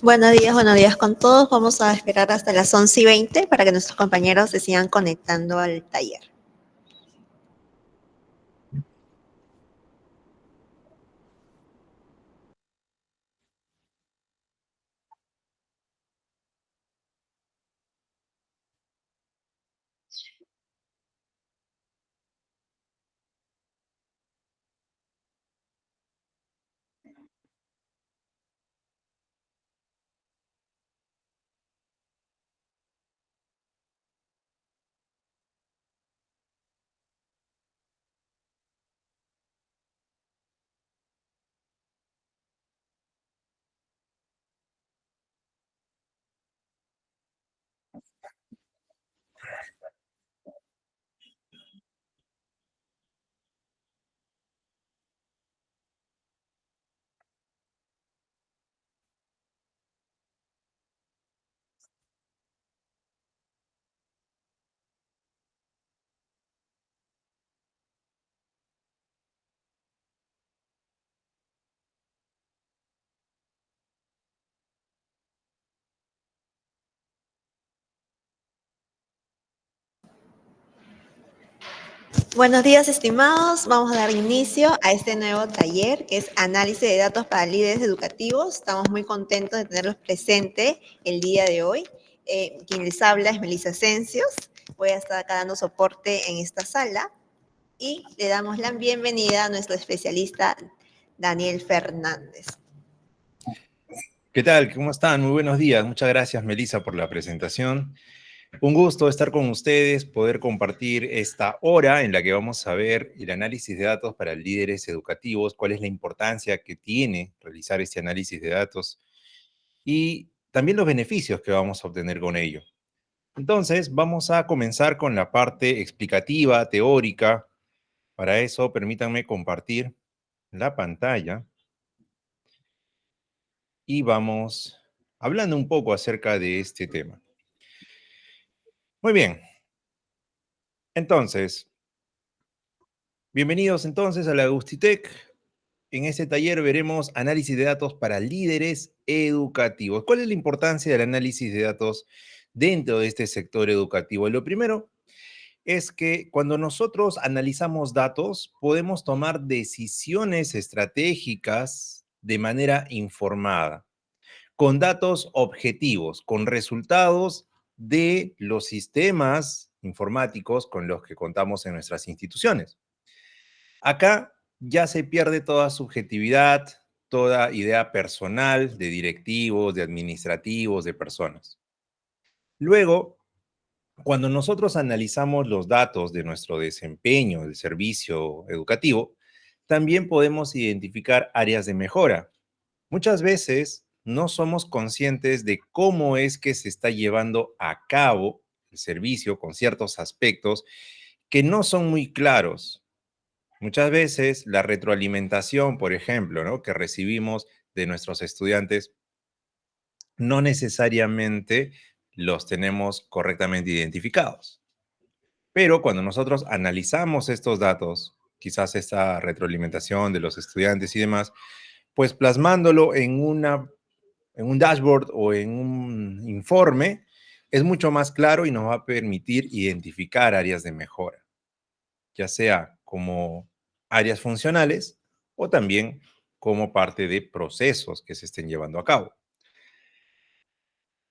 Buenos días con todos. Vamos a esperar hasta las 11:20 para que nuestros compañeros se sigan conectando al taller. Buenos días, estimados. Vamos a dar inicio a este nuevo taller que es Análisis de Datos para Líderes Educativos. Estamos muy contentos de tenerlos presentes el día de hoy. Quien les habla es Melissa Cencios. Voy a estar acá dando soporte en esta sala y le damos la bienvenida a nuestro especialista Daniel Fernández. ¿Qué tal? ¿Cómo están? Muy buenos días. Muchas gracias, Melissa, por la presentación. Un gusto estar con ustedes, poder compartir esta hora en la que vamos a ver el análisis de datos para líderes educativos, cuál es la importancia que tiene realizar este análisis de datos y también los beneficios que vamos a obtener con ello. Entonces, vamos a comenzar con la parte explicativa, teórica. Para eso, permítanme compartir la pantalla y vamos hablando un poco acerca de este tema. Muy bien. Entonces, bienvenidos entonces a la Agustitec. En este taller veremos análisis de datos para líderes educativos. ¿Cuál es la importancia del análisis de datos dentro de este sector educativo? Lo primero es que cuando nosotros analizamos datos, podemos tomar decisiones estratégicas de manera informada, con datos objetivos, con resultados de los sistemas informáticos con los que contamos en nuestras instituciones. Acá ya se pierde toda subjetividad, toda idea personal de directivos, de administrativos, de personas. Luego, cuando nosotros analizamos los datos de nuestro desempeño del servicio educativo, también podemos identificar áreas de mejora. Muchas veces no somos conscientes de cómo es que se está llevando a cabo el servicio con ciertos aspectos que no son muy claros. Muchas veces la retroalimentación, por ejemplo, ¿no?, que recibimos de nuestros estudiantes, no necesariamente los tenemos correctamente identificados. Pero cuando nosotros analizamos estos datos, quizás esta retroalimentación de los estudiantes y demás, pues plasmándolo en un dashboard o en un informe, es mucho más claro y nos va a permitir identificar áreas de mejora, ya sea como áreas funcionales o también como parte de procesos que se estén llevando a cabo.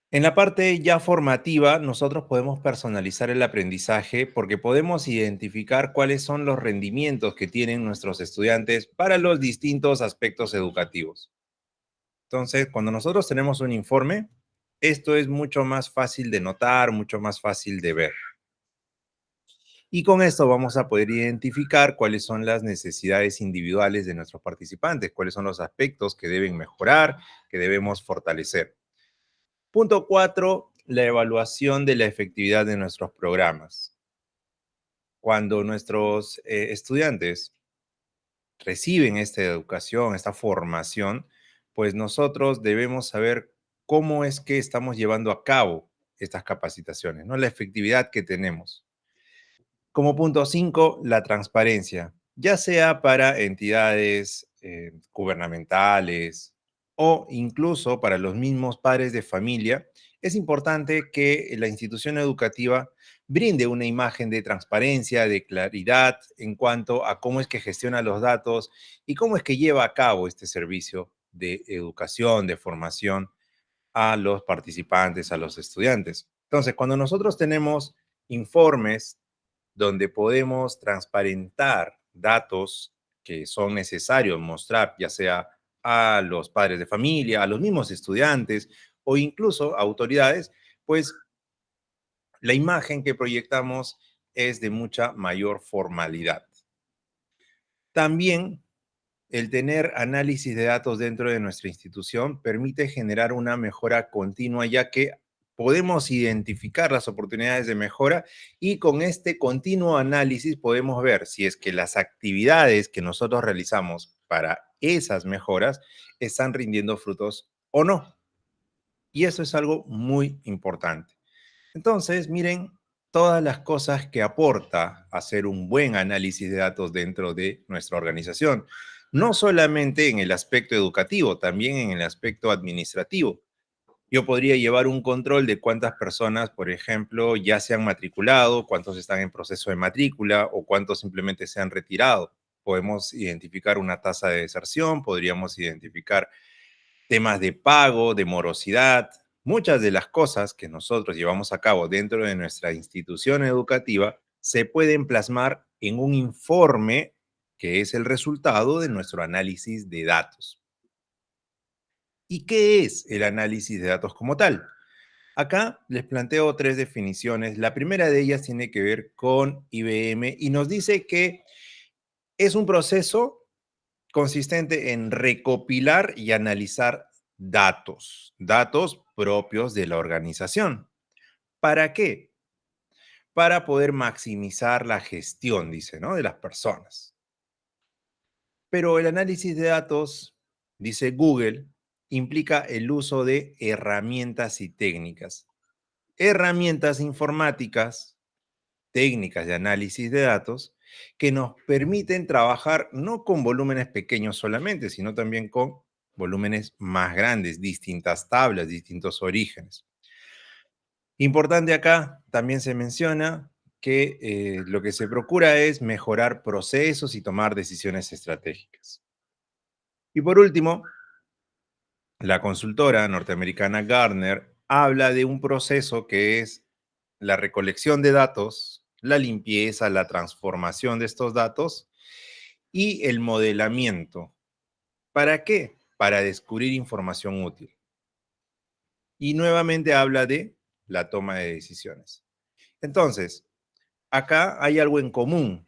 En la parte ya formativa, nosotros podemos personalizar el aprendizaje porque podemos identificar cuáles son los rendimientos que tienen nuestros estudiantes para los distintos aspectos educativos. Entonces, cuando nosotros tenemos un informe, esto es mucho más fácil de notar, mucho más fácil de ver. Y con esto vamos a poder identificar cuáles son las necesidades individuales de nuestros participantes, cuáles son los aspectos que deben mejorar, que debemos fortalecer. Punto 4, la evaluación de la efectividad de nuestros programas. Cuando nuestros estudiantes reciben esta educación, esta formación, pues nosotros debemos saber cómo es que estamos llevando a cabo estas capacitaciones, ¿no? La efectividad que tenemos. Como punto 5, la transparencia, ya sea para entidades gubernamentales o incluso para los mismos padres de familia, es importante que la institución educativa brinde una imagen de transparencia, de claridad en cuanto a cómo es que gestiona los datos y cómo es que lleva a cabo este servicio de educación, de formación a los participantes, a los estudiantes. Entonces, cuando nosotros tenemos informes donde podemos transparentar datos que son necesarios mostrar, ya sea a los padres de familia, a los mismos estudiantes o incluso a autoridades, pues la imagen que proyectamos es de mucha mayor formalidad. También el tener análisis de datos dentro de nuestra institución permite generar una mejora continua, ya que podemos identificar las oportunidades de mejora y con este continuo análisis podemos ver si es que las actividades que nosotros realizamos para esas mejoras están rindiendo frutos o no. Y eso es algo muy importante. Entonces, miren todas las cosas que aporta hacer un buen análisis de datos dentro de nuestra organización. No solamente en el aspecto educativo, también en el aspecto administrativo. Yo podría llevar un control de cuántas personas, por ejemplo, ya se han matriculado, cuántos están en proceso de matrícula o cuántos simplemente se han retirado. Podemos identificar una tasa de deserción, podríamos identificar temas de pago, de morosidad, muchas de las cosas que nosotros llevamos a cabo dentro de nuestra institución educativa se pueden plasmar en un informe que es el resultado de nuestro análisis de datos. ¿Y qué es el análisis de datos como tal? Acá les planteo tres definiciones. La primera de ellas tiene que ver con IBM y nos dice que es un proceso consistente en recopilar y analizar datos propios de la organización. ¿Para qué? Para poder maximizar la gestión, dice, ¿no? De las personas. Pero el análisis de datos, dice Google, implica el uso de herramientas y técnicas. Herramientas informáticas, técnicas de análisis de datos, que nos permiten trabajar no con volúmenes pequeños solamente, sino también con volúmenes más grandes, distintas tablas, distintos orígenes. Importante acá, también se menciona que lo que se procura es mejorar procesos y tomar decisiones estratégicas. Y por último, la consultora norteamericana Gartner habla de un proceso que es la recolección de datos, la limpieza, la transformación de estos datos y el modelamiento. ¿Para qué? Para descubrir información útil. Y nuevamente habla de la toma de decisiones. Entonces, acá hay algo en común.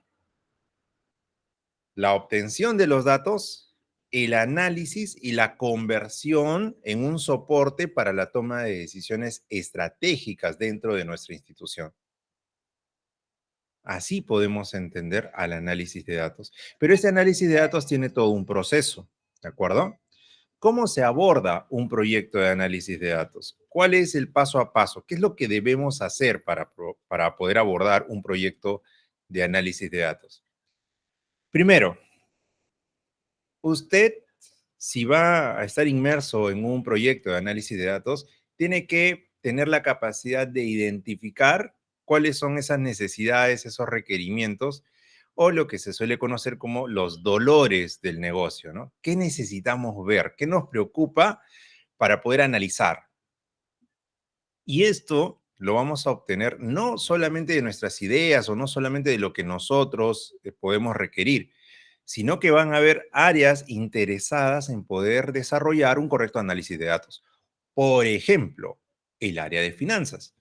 La obtención de los datos, el análisis y la conversión en un soporte para la toma de decisiones estratégicas dentro de nuestra institución. Así podemos entender al análisis de datos. Pero este análisis de datos tiene todo un proceso, ¿de acuerdo? ¿Cómo se aborda un proyecto de análisis de datos? ¿Cuál es el paso a paso? ¿Qué es lo que debemos hacer para poder abordar un proyecto de análisis de datos? Primero, usted, si va a estar inmerso en un proyecto de análisis de datos, tiene que tener la capacidad de identificar cuáles son esas necesidades, esos requerimientos o lo que se suele conocer como los dolores del negocio, ¿no? ¿Qué necesitamos ver? ¿Qué nos preocupa para poder analizar? Y esto lo vamos a obtener no solamente de nuestras ideas o no solamente de lo que nosotros podemos requerir, sino que van a haber áreas interesadas en poder desarrollar un correcto análisis de datos. Por ejemplo, el área de finanzas.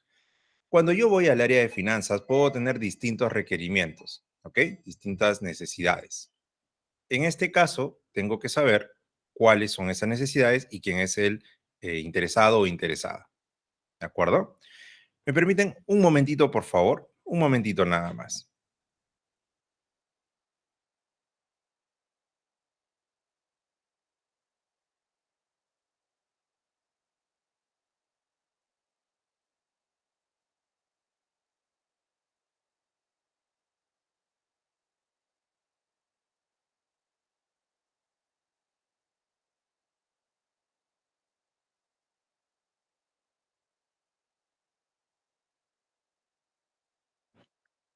Cuando yo voy al área de finanzas, puedo tener distintos requerimientos, ¿ok? Distintas necesidades. En este caso, tengo que saber cuáles son esas necesidades y quién es el interesado o interesada, ¿de acuerdo? ¿Me permiten un momentito, por favor? Un momentito nada más.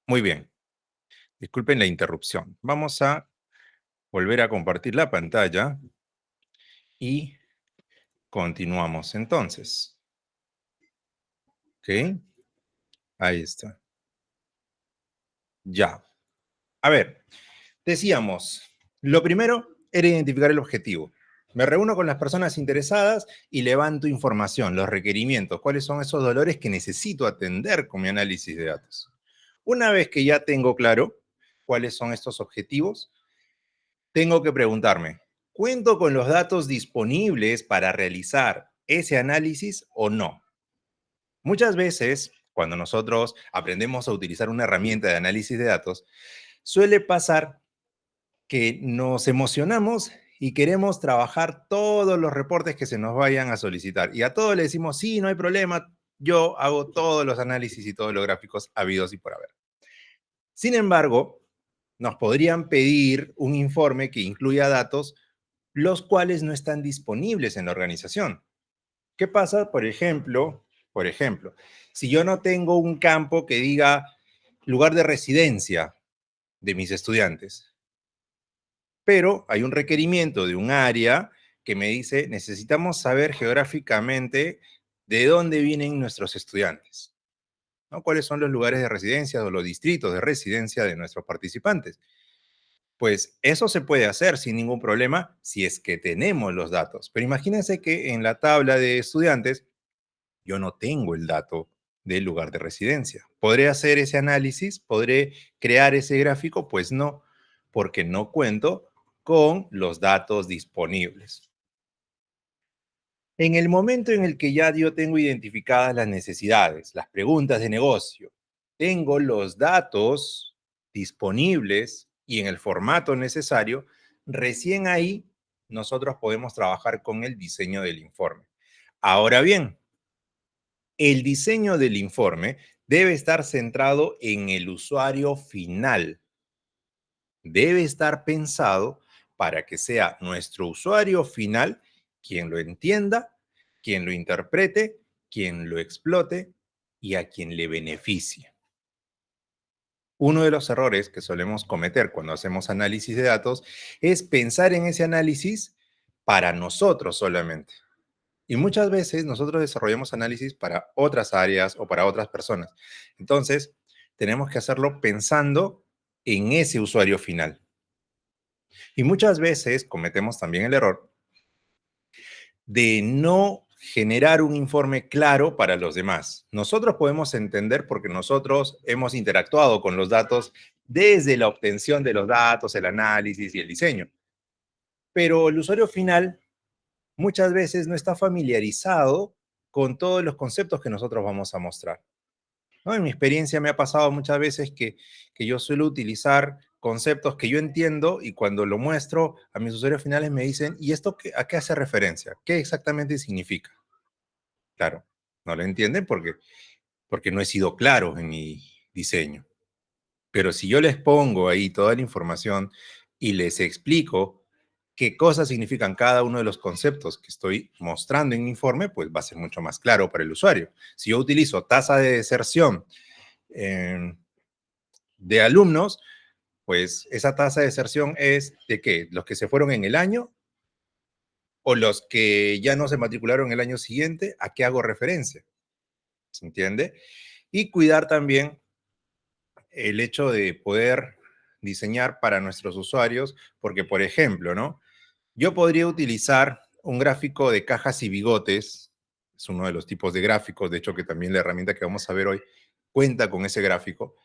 Muy bien, disculpen la interrupción. Vamos a volver a compartir la pantalla y continuamos entonces. ¿Ok? Ahí está. Ya. A ver, decíamos, lo primero era identificar el objetivo. Me reúno con las personas interesadas y levanto información, los requerimientos, cuáles son esos dolores que necesito atender con mi análisis de datos. Una vez que ya tengo claro cuáles son estos objetivos, tengo que preguntarme, ¿cuento con los datos disponibles para realizar ese análisis o no? Muchas veces, cuando nosotros aprendemos a utilizar una herramienta de análisis de datos, suele pasar que nos emocionamos y queremos trabajar todos los reportes que se nos vayan a solicitar. Y a todos le decimos, sí, no hay problema, yo hago todos los análisis y todos los gráficos habidos y por haber. Sin embargo, nos podrían pedir un informe que incluya datos los cuales no están disponibles en la organización. ¿Qué pasa, por ejemplo, si yo no tengo un campo que diga lugar de residencia de mis estudiantes, pero hay un requerimiento de un área que me dice, necesitamos saber geográficamente de dónde vienen nuestros estudiantes, ¿no? ¿Cuáles son los lugares de residencia o los distritos de residencia de nuestros participantes? Pues eso se puede hacer sin ningún problema si es que tenemos los datos. Pero imagínense que en la tabla de estudiantes yo no tengo el dato del lugar de residencia. ¿Podré hacer ese análisis? ¿Podré crear ese gráfico? Pues no, porque no cuento con los datos disponibles. En el momento en el que ya yo tengo identificadas las necesidades, las preguntas de negocio, tengo los datos disponibles y en el formato necesario, recién ahí nosotros podemos trabajar con el diseño del informe. Ahora bien, el diseño del informe debe estar centrado en el usuario final. Debe estar pensado para que sea nuestro usuario final quien lo entienda, quien lo interprete, quien lo explote y a quien le beneficie. Uno de los errores que solemos cometer cuando hacemos análisis de datos es pensar en ese análisis para nosotros solamente. Y muchas veces nosotros desarrollamos análisis para otras áreas o para otras personas. Entonces, tenemos que hacerlo pensando en ese usuario final. Y muchas veces cometemos también el error de no generar un informe claro para los demás. Nosotros podemos entender porque nosotros hemos interactuado con los datos desde la obtención de los datos, el análisis y el diseño. Pero el usuario final muchas veces no está familiarizado con todos los conceptos que nosotros vamos a mostrar, ¿no? En mi experiencia me ha pasado muchas veces que yo suelo utilizar conceptos que yo entiendo y cuando lo muestro a mis usuarios finales me dicen, ¿y esto a qué hace referencia? ¿Qué exactamente significa? Claro, no lo entienden porque no he sido claro en mi diseño. Pero si yo les pongo ahí toda la información y les explico qué cosas significan cada uno de los conceptos que estoy mostrando en mi informe, pues va a ser mucho más claro para el usuario. Si yo utilizo tasa de deserción eh, de alumnos, pues esa tasa de deserción es de qué, los que se fueron en el año o los que ya no se matricularon el año siguiente, ¿a qué hago referencia? ¿Se entiende? Y cuidar también el hecho de poder diseñar para nuestros usuarios, porque por ejemplo, ¿no? Yo podría utilizar un gráfico de cajas y bigotes, es uno de los tipos de gráficos, de hecho que también la herramienta que vamos a ver hoy cuenta con ese gráfico,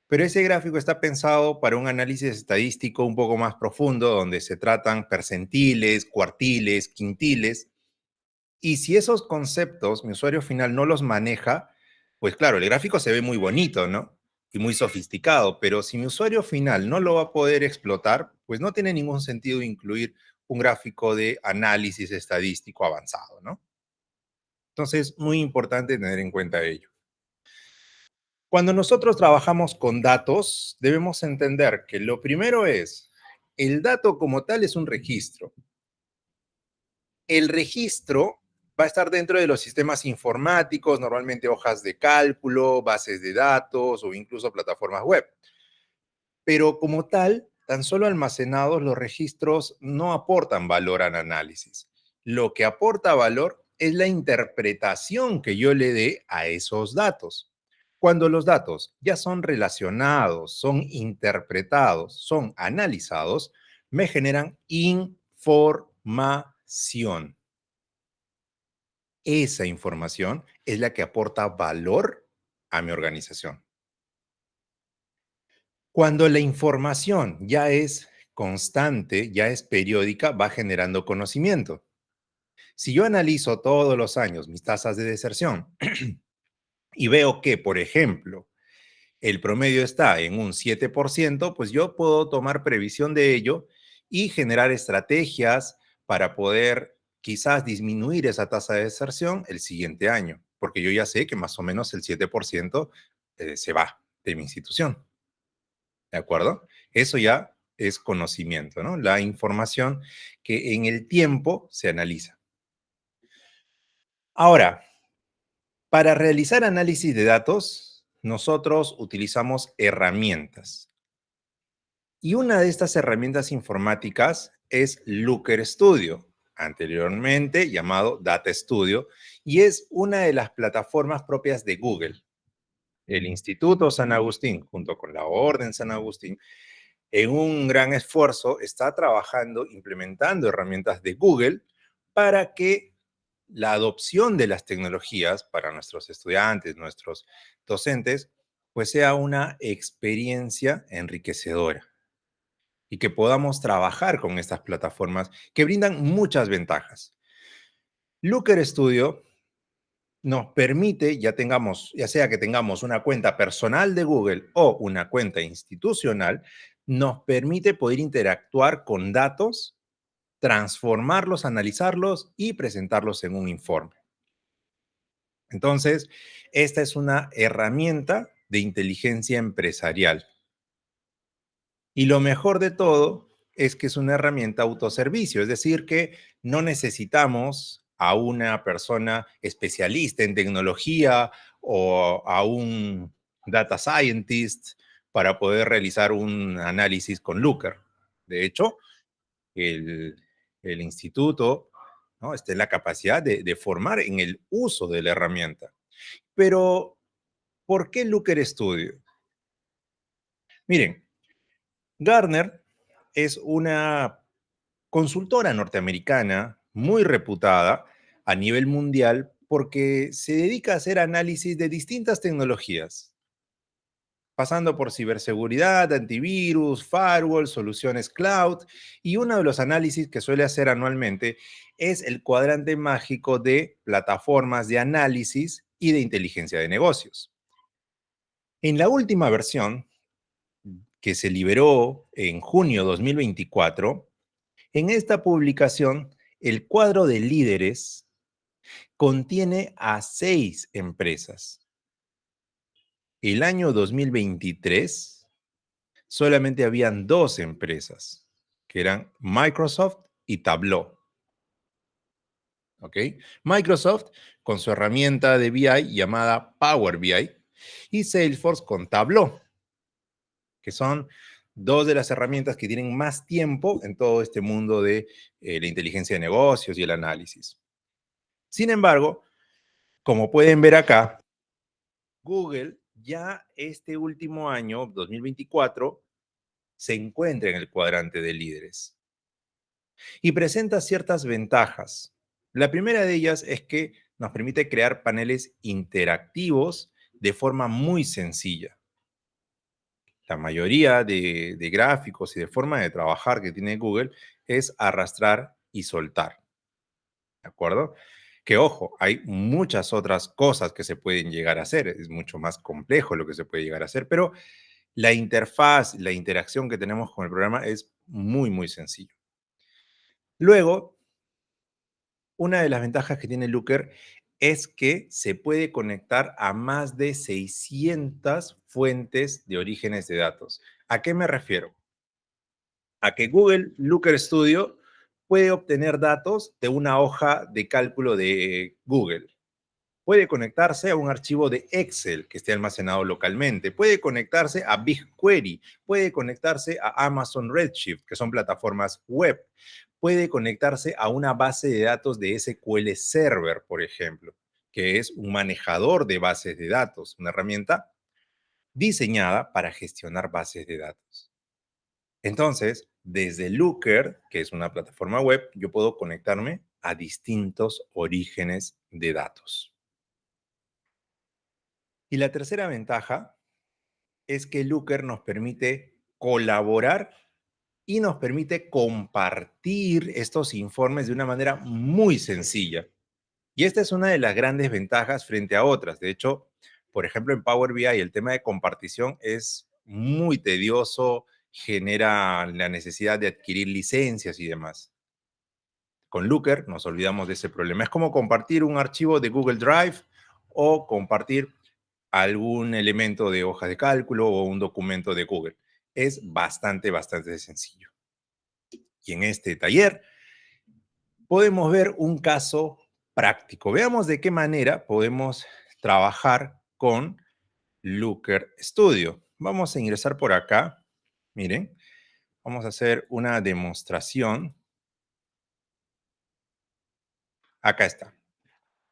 pero ese gráfico está pensado para un análisis estadístico un poco más profundo, donde se tratan percentiles, cuartiles, quintiles, y si esos conceptos mi usuario final no los maneja, pues claro, el gráfico se ve muy bonito, ¿no? Y muy sofisticado, pero si mi usuario final no lo va a poder explotar, pues no tiene ningún sentido incluir un gráfico de análisis estadístico avanzado, ¿no? Entonces, muy importante tener en cuenta ello. Cuando nosotros trabajamos con datos, debemos entender que lo primero es, el dato como tal es un registro. El registro va a estar dentro de los sistemas informáticos, normalmente hojas de cálculo, bases de datos o incluso plataformas web. Pero como tal, tan solo almacenados los registros no aportan valor al análisis. Lo que aporta valor es la interpretación que yo le dé a esos datos. Cuando los datos ya son relacionados, son interpretados, son analizados, me generan información. Esa información es la que aporta valor a mi organización. Cuando la información ya es constante, ya es periódica, va generando conocimiento. Si yo analizo todos los años mis tasas de deserción y veo que, por ejemplo, el promedio está en un 7%, pues yo puedo tomar previsión de ello y generar estrategias para poder quizás disminuir esa tasa de deserción el siguiente año, porque yo ya sé que más o menos el 7% se va de mi institución. ¿De acuerdo? Eso ya es conocimiento, ¿no? La información que en el tiempo se analiza. Ahora, para realizar análisis de datos, nosotros utilizamos herramientas. Y una de estas herramientas informáticas es Looker Studio, anteriormente llamado Data Studio, y es una de las plataformas propias de Google. El Instituto San Agustín, junto con la Orden San Agustín, en un gran esfuerzo, está trabajando, implementando herramientas de Google para que la adopción de las tecnologías para nuestros estudiantes, nuestros docentes, pues sea una experiencia enriquecedora y que podamos trabajar con estas plataformas que brindan muchas ventajas. Looker Studio nos permite, ya sea que tengamos una cuenta personal de Google o una cuenta institucional, nos permite poder interactuar con datos, transformarlos, analizarlos y presentarlos en un informe. Entonces, esta es una herramienta de inteligencia empresarial. Y lo mejor de todo es que es una herramienta autoservicio, es decir, que no necesitamos a una persona especialista en tecnología o a un data scientist para poder realizar un análisis con Looker. De hecho, el, el instituto, ¿no?, está en la capacidad de formar en el uso de la herramienta. Pero, ¿por qué Looker Studio? Miren, Gartner es una consultora norteamericana muy reputada a nivel mundial porque se dedica a hacer análisis de distintas tecnologías, pasando por ciberseguridad, antivirus, firewall, soluciones cloud, y uno de los análisis que suele hacer anualmente es el cuadrante mágico de plataformas de análisis y de inteligencia de negocios. En la última versión, que se liberó en junio de 2024, en esta publicación, el cuadro de líderes contiene a 6 empresas. El año 2023 solamente habían 2 empresas, que eran Microsoft y Tableau. ¿Ok? Microsoft con su herramienta de BI llamada Power BI y Salesforce con Tableau, que son 2 de las herramientas que tienen más tiempo en todo este mundo de la inteligencia de negocios y el análisis. Sin embargo, como pueden ver acá, Google ya este último año, 2024, se encuentra en el cuadrante de líderes y presenta ciertas ventajas. La primera de ellas es que nos permite crear paneles interactivos de forma muy sencilla. La mayoría de gráficos y de forma de trabajar que tiene Google es arrastrar y soltar. ¿De acuerdo? Que ojo, hay muchas otras cosas que se pueden llegar a hacer, es mucho más complejo lo que se puede llegar a hacer, pero la interfaz, la interacción que tenemos con el programa es muy, muy sencillo. Luego, una de las ventajas que tiene Looker es que se puede conectar a más de 600 fuentes de orígenes de datos. ¿A qué me refiero? A que Google Looker Studio puede obtener datos de una hoja de cálculo de Google. Puede conectarse a un archivo de Excel que esté almacenado localmente. Puede conectarse a BigQuery. Puede conectarse a Amazon Redshift, que son plataformas web. Puede conectarse a una base de datos de SQL Server, por ejemplo, que es un manejador de bases de datos, una herramienta diseñada para gestionar bases de datos. Entonces, desde Looker, que es una plataforma web, yo puedo conectarme a distintos orígenes de datos. Y la tercera ventaja es que Looker nos permite colaborar y nos permite compartir estos informes de una manera muy sencilla. Y esta es una de las grandes ventajas frente a otras. De hecho, por ejemplo, en Power BI el tema de compartición es muy tedioso, genera la necesidad de adquirir licencias y demás. Con Looker nos olvidamos de ese problema. Es como compartir un archivo de Google Drive o compartir algún elemento de hoja de cálculo o un documento de Google. Es bastante sencillo. Y en este taller podemos ver un caso práctico. Veamos de qué manera podemos trabajar con Looker Studio. Vamos a ingresar por acá. Miren, vamos a hacer una demostración. Acá está.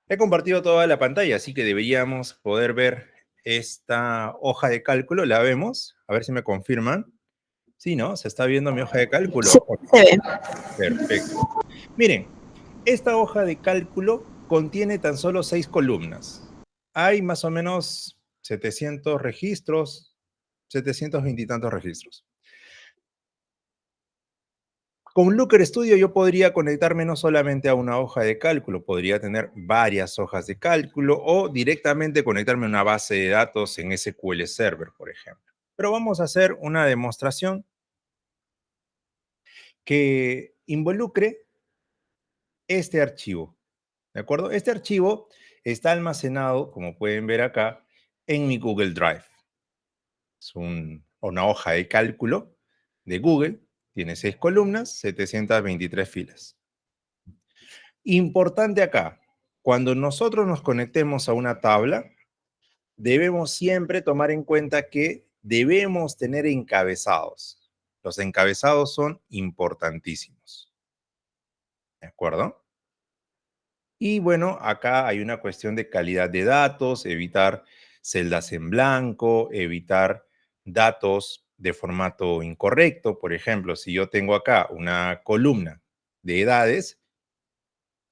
He compartido toda la pantalla, así que deberíamos poder ver esta hoja de cálculo. ¿La vemos? A ver si me confirman. Sí, ¿no? ¿Se está viendo mi hoja de Sí, cálculo? se ve. Perfecto. Miren, esta hoja de cálculo contiene tan solo 6 columnas. Hay más o menos 700 registros, 720 y tantos registros. Con Looker Studio yo podría conectarme no solamente a una hoja de cálculo, podría tener varias hojas de cálculo o directamente conectarme a una base de datos en SQL Server, por ejemplo. Pero vamos a hacer una demostración que involucre este archivo, ¿de acuerdo? Este archivo está almacenado, como pueden ver acá, en mi Google Drive. Es una hoja de cálculo de Google, tiene 6 columnas, 723 filas. Importante acá, cuando nosotros nos conectemos a una tabla, debemos siempre tomar en cuenta que debemos tener encabezados. Los encabezados son importantísimos. ¿De acuerdo? Y bueno, acá hay una cuestión de calidad de datos, evitar celdas en blanco, evitar datos de formato incorrecto. Por ejemplo, si yo tengo acá una columna de edades,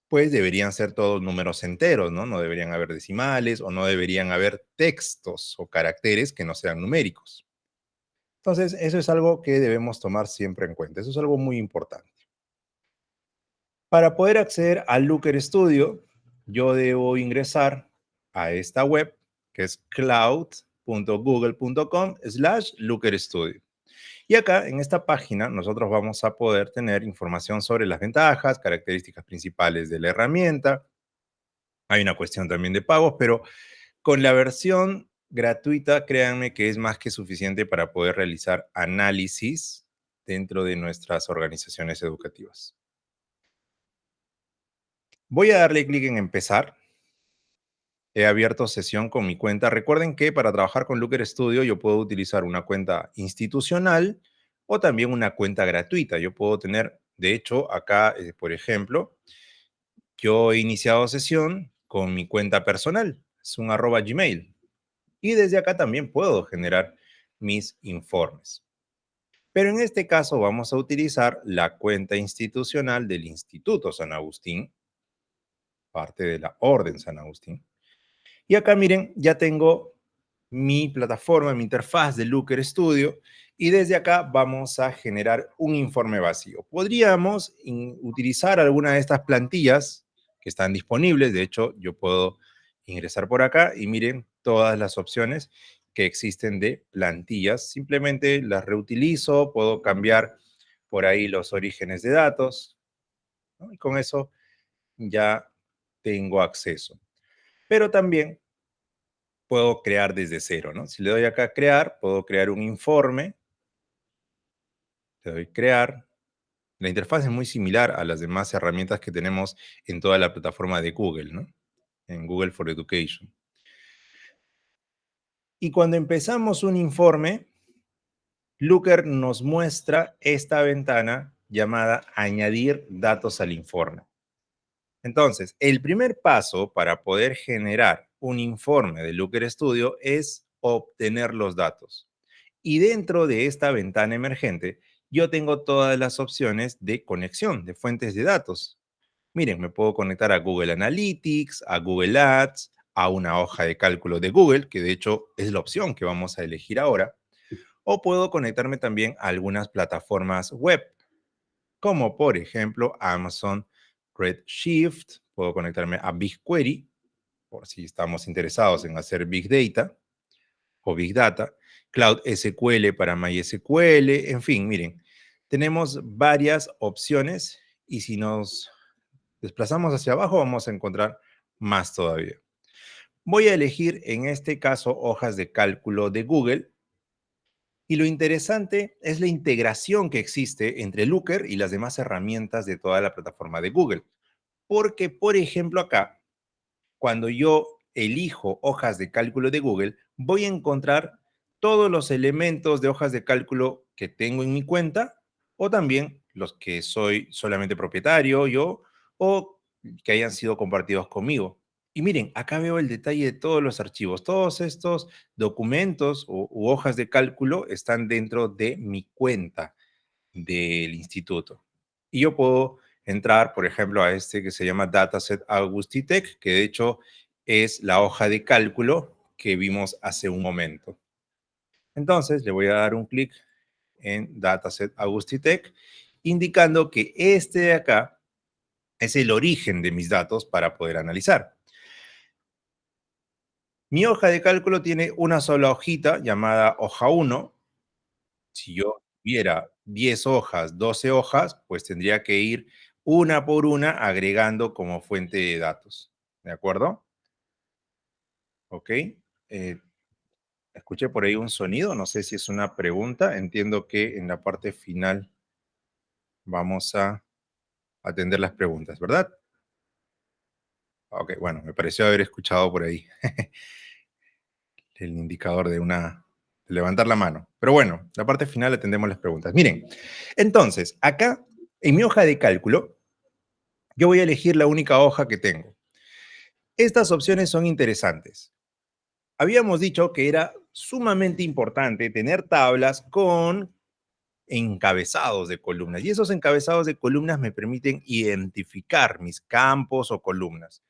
pues deberían ser todos números enteros, ¿no? No deberían haber decimales o no deberían haber textos o caracteres que no sean numéricos. Entonces, eso es algo que debemos tomar siempre en cuenta. Eso es algo muy importante. Para poder acceder al Looker Studio, yo debo ingresar a esta web que es cloud.google.com/Looker Studio. Y acá, en esta página, nosotros vamos a poder tener información sobre las ventajas, características principales de la herramienta. Hay una cuestión también de pagos, pero con la versión gratuita, créanme que es más que suficiente para poder realizar análisis dentro de nuestras organizaciones educativas. Voy a darle clic en empezar. He abierto sesión con mi cuenta. Recuerden que para trabajar con Looker Studio yo puedo utilizar una cuenta institucional o también una cuenta gratuita. Yo puedo tener, de hecho, acá, por ejemplo, yo he iniciado sesión con mi cuenta personal. Es un @gmail. Y desde acá también puedo generar mis informes. Pero en este caso vamos a utilizar la cuenta institucional del Instituto San Agustín, parte de la Orden San Agustín. Y acá miren, ya tengo mi plataforma, mi interfaz de Looker Studio y desde acá vamos a generar un informe vacío. Podríamos utilizar alguna de estas plantillas que están disponibles. De hecho, yo puedo ingresar por acá y miren todas las opciones que existen de plantillas. Simplemente las reutilizo, puedo cambiar por ahí los orígenes de datos, ¿no? Y con eso ya tengo acceso. Pero también puedo crear desde cero, ¿no? Si le doy acá a crear, puedo crear un informe, le doy crear, La interfaz es muy similar a las demás herramientas que tenemos en toda la plataforma de Google, ¿no? En Google for Education. Y cuando empezamos un informe, Looker nos muestra esta ventana llamada Añadir datos al informe. Entonces, el primer paso para poder generar un informe de Looker Studio es obtener los datos. Y dentro de esta ventana emergente, yo tengo todas las opciones de conexión de fuentes de datos. Miren, me puedo conectar a Google Analytics, a Google Ads, a una hoja de cálculo de Google, que de hecho es la opción que vamos a elegir ahora, o puedo conectarme también a algunas plataformas web, como por ejemplo Amazon Redshift, puedo conectarme a BigQuery, por si estamos interesados en hacer Big Data o Big Data, Cloud SQL para MySQL, en fin, miren, tenemos varias opciones y si nos desplazamos hacia abajo vamos a encontrar más todavía. Voy a elegir en este caso hojas de cálculo de Google y lo interesante es la integración que existe entre Looker y las demás herramientas de toda la plataforma de Google. Porque, por ejemplo, acá, cuando yo elijo hojas de cálculo de Google, voy a encontrar todos los elementos de hojas de cálculo que tengo en mi cuenta o también los que soy solamente propietario yo o que hayan sido compartidos conmigo. Y miren, acá veo el detalle de todos los archivos. Todos estos documentos u hojas de cálculo están dentro de mi cuenta del instituto. Y yo puedo entrar, por ejemplo, a este que se llama Dataset Augustitec, que de hecho es la hoja de cálculo que vimos hace un momento. Entonces, le voy a dar un clic en Dataset Augustitec, indicando que este de acá es el origen de mis datos para poder analizar. Mi hoja de cálculo tiene una sola hojita llamada hoja 1. Si yo tuviera 10 hojas, 12 hojas, pues tendría que ir una por una agregando como fuente de datos. ¿De acuerdo? Ok. Escuché por ahí un sonido, no sé si es una pregunta. Entiendo que en la parte final vamos a atender las preguntas, ¿verdad? Ok, bueno, me pareció haber escuchado por ahí el indicador de levantar la mano. Pero bueno, la parte final atendemos las preguntas. Miren, entonces, acá en mi hoja de cálculo, yo voy a elegir la única hoja que tengo. Estas opciones son interesantes. Habíamos dicho que era sumamente importante tener tablas con encabezados de columnas y esos encabezados de columnas me permiten identificar mis campos o columnas.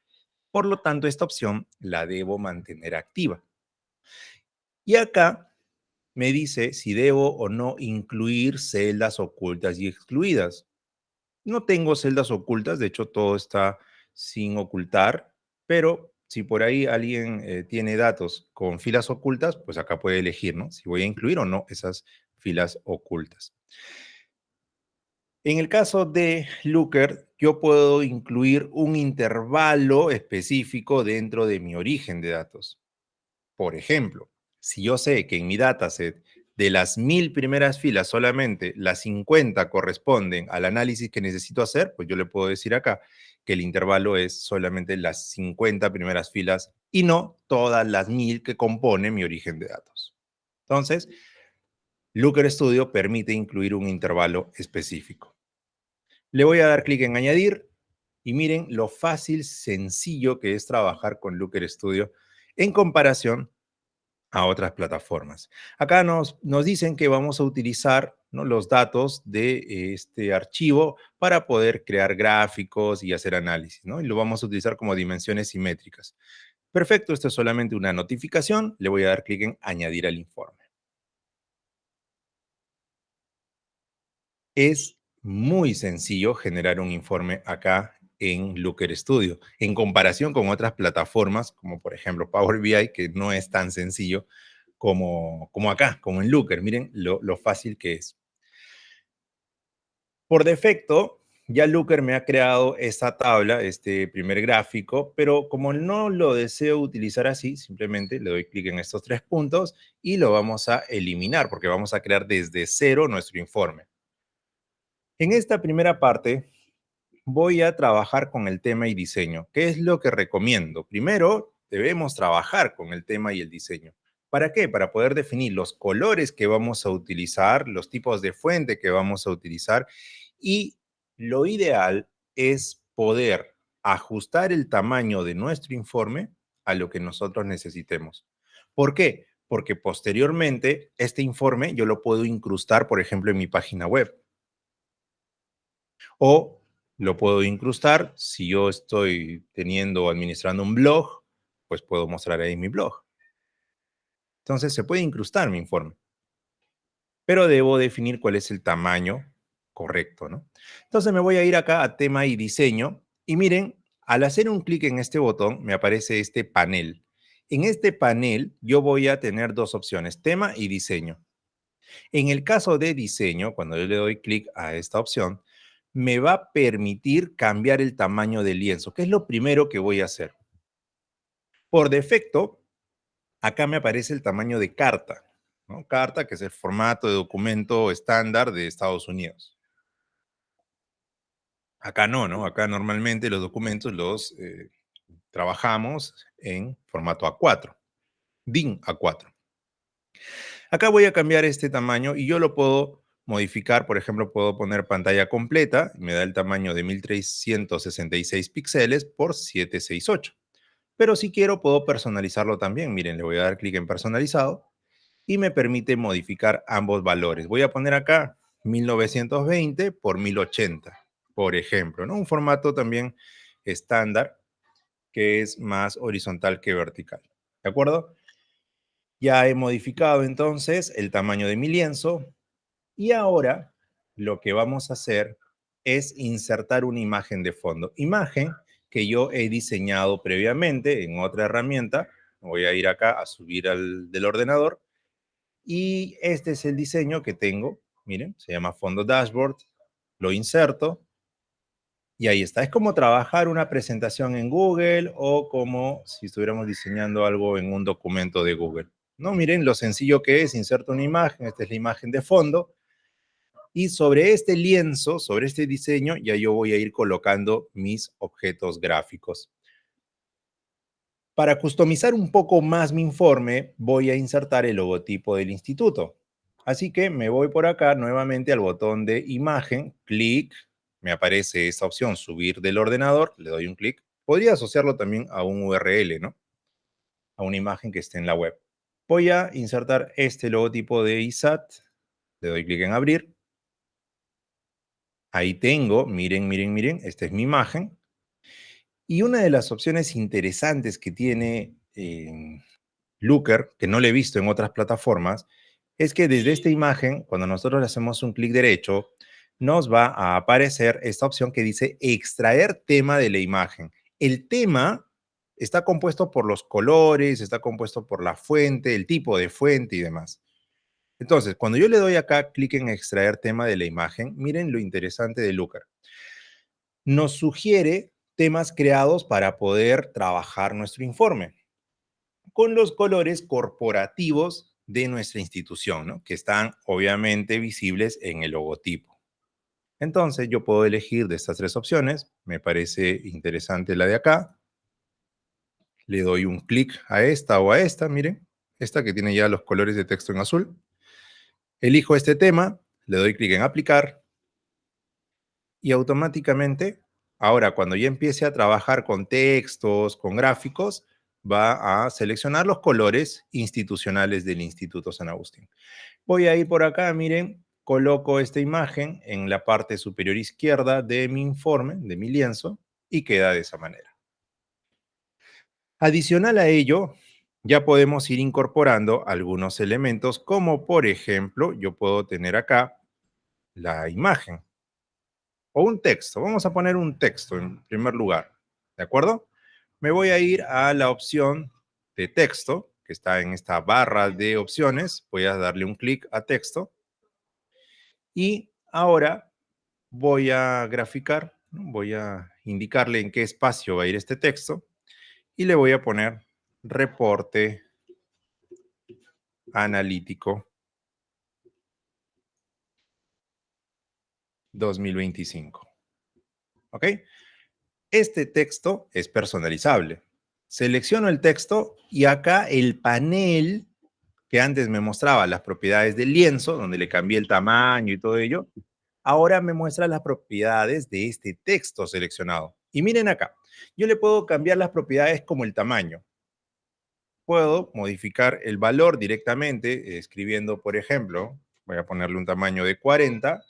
Por lo tanto, esta opción la debo mantener activa. Y acá me dice si debo o no incluir celdas ocultas y excluidas. No tengo celdas ocultas, de hecho todo está sin ocultar, pero si por ahí alguien tiene datos con filas ocultas, pues acá puede elegir, ¿no? Si voy a incluir o no esas filas ocultas. En el caso de Looker, yo puedo incluir un intervalo específico dentro de mi origen de datos. Por ejemplo, si yo sé que en mi dataset de las 1000 primeras filas solamente las 50 corresponden al análisis que necesito hacer, pues yo le puedo decir acá que el intervalo es solamente las 50 primeras filas y no todas las 1000 que componen mi origen de datos. Entonces, Looker Studio permite incluir un intervalo específico. Le voy a dar clic en añadir y miren lo fácil, sencillo que es trabajar con Looker Studio en comparación a otras plataformas. Acá nos dicen que vamos a utilizar, ¿no?, los datos de este archivo para poder crear gráficos y hacer análisis, ¿no? Y lo vamos a utilizar como dimensiones simétricas. Perfecto, esto es solamente una notificación. Le voy a dar clic en añadir al informe. Es muy sencillo generar un informe acá en Looker Studio, en comparación con otras plataformas, como por ejemplo Power BI, que no es tan sencillo como acá, como en Looker. Miren lo fácil que es. Por defecto, ya Looker me ha creado esta tabla, este primer gráfico, pero como no lo deseo utilizar así, simplemente le doy clic en estos 3 puntos y lo vamos a eliminar porque vamos a crear desde cero nuestro informe. En esta primera parte voy a trabajar con el tema y diseño. ¿Qué es lo que recomiendo? Primero, debemos trabajar con el tema y el diseño. ¿Para qué? Para poder definir los colores que vamos a utilizar, los tipos de fuente que vamos a utilizar y lo ideal es poder ajustar el tamaño de nuestro informe a lo que nosotros necesitemos. ¿Por qué? Porque posteriormente este informe yo lo puedo incrustar, por ejemplo, en mi página web. O lo puedo incrustar, si yo estoy teniendo o administrando un blog, pues puedo mostrar ahí mi blog. Entonces se puede incrustar mi informe, pero debo definir cuál es el tamaño correcto, ¿no? Entonces me voy a ir acá a tema y diseño y miren, al hacer un clic en este botón me aparece este panel. En este panel yo voy a tener dos opciones, tema y diseño. En el caso de diseño, cuando yo le doy clic a esta opción, me va a permitir cambiar el tamaño del lienzo, que es lo primero que voy a hacer. Por defecto, acá me aparece el tamaño de carta, ¿no? Carta, que es el formato de documento estándar de Estados Unidos. Acá no, ¿no? Acá normalmente los documentos los trabajamos en formato A4, DIN A4. Acá voy a cambiar este tamaño y yo lo puedo modificar. Por ejemplo, puedo poner pantalla completa, me da el tamaño de 1366 píxeles por 768. Pero si quiero, puedo personalizarlo también. Miren, le voy a dar clic en personalizado y me permite modificar ambos valores. Voy a poner acá 1920 por 1080, por ejemplo, ¿no? Un formato también estándar que es más horizontal que vertical. ¿De acuerdo? Ya he modificado entonces el tamaño de mi lienzo y ahora lo que vamos a hacer es insertar una imagen de fondo. Imagen que yo he diseñado previamente en otra herramienta. Voy a ir acá a subir al del ordenador y este es el diseño que tengo. Miren, se llama fondo dashboard. Lo inserto y ahí está. Es como trabajar una presentación en Google o como si estuviéramos diseñando algo en un documento de Google. No, miren lo sencillo que es. Inserto una imagen. Esta es la imagen de fondo. Y sobre este lienzo, sobre este diseño, ya yo voy a ir colocando mis objetos gráficos. Para customizar un poco más mi informe, voy a insertar el logotipo del instituto. Así que me voy por acá nuevamente al botón de imagen, clic, me aparece esta opción, subir del ordenador, le doy un clic. Podría asociarlo también a un URL, ¿no? A una imagen que esté en la web. Voy a insertar este logotipo de ISAT, le doy clic en abrir. Ahí tengo, miren, miren, miren, esta es mi imagen. Y una de las opciones interesantes que tiene Looker, que no le he visto en otras plataformas, es que desde esta imagen, cuando nosotros le hacemos un clic derecho, nos va a aparecer esta opción que dice extraer tema de la imagen. El tema está compuesto por los colores, está compuesto por la fuente, el tipo de fuente y demás. Entonces, cuando yo le doy acá clic en extraer tema de la imagen, miren lo interesante de Looker. Nos sugiere temas creados para poder trabajar nuestro informe con los colores corporativos de nuestra institución, ¿no? Que están obviamente visibles en el logotipo. Entonces yo puedo elegir de estas tres opciones. Me parece interesante la de acá. Le doy un clic a esta o a esta, miren. Esta que tiene ya los colores de texto en azul. Elijo este tema, le doy clic en aplicar y automáticamente, ahora cuando ya empiece a trabajar con textos, con gráficos, va a seleccionar los colores institucionales del Instituto San Agustín. Voy a ir por acá, miren, coloco esta imagen en la parte superior izquierda de mi informe, de mi lienzo, y queda de esa manera. Adicional a ello, ya podemos ir incorporando algunos elementos, como por ejemplo, yo puedo tener acá la imagen o un texto. Vamos a poner un texto en primer lugar, ¿de acuerdo? Me voy a ir a la opción de texto, que está en esta barra de opciones. Voy a darle un clic a texto. Y ahora voy a graficar, ¿no? Voy a indicarle en qué espacio va a ir este texto y le voy a poner reporte analítico 2025. ¿Ok? Este texto es personalizable. Selecciono el texto y acá el panel que antes me mostraba las propiedades del lienzo, donde le cambié el tamaño y todo ello, ahora me muestra las propiedades de este texto seleccionado. Y miren acá, yo le puedo cambiar las propiedades como el tamaño. Puedo modificar el valor directamente escribiendo, por ejemplo, voy a ponerle un tamaño de 40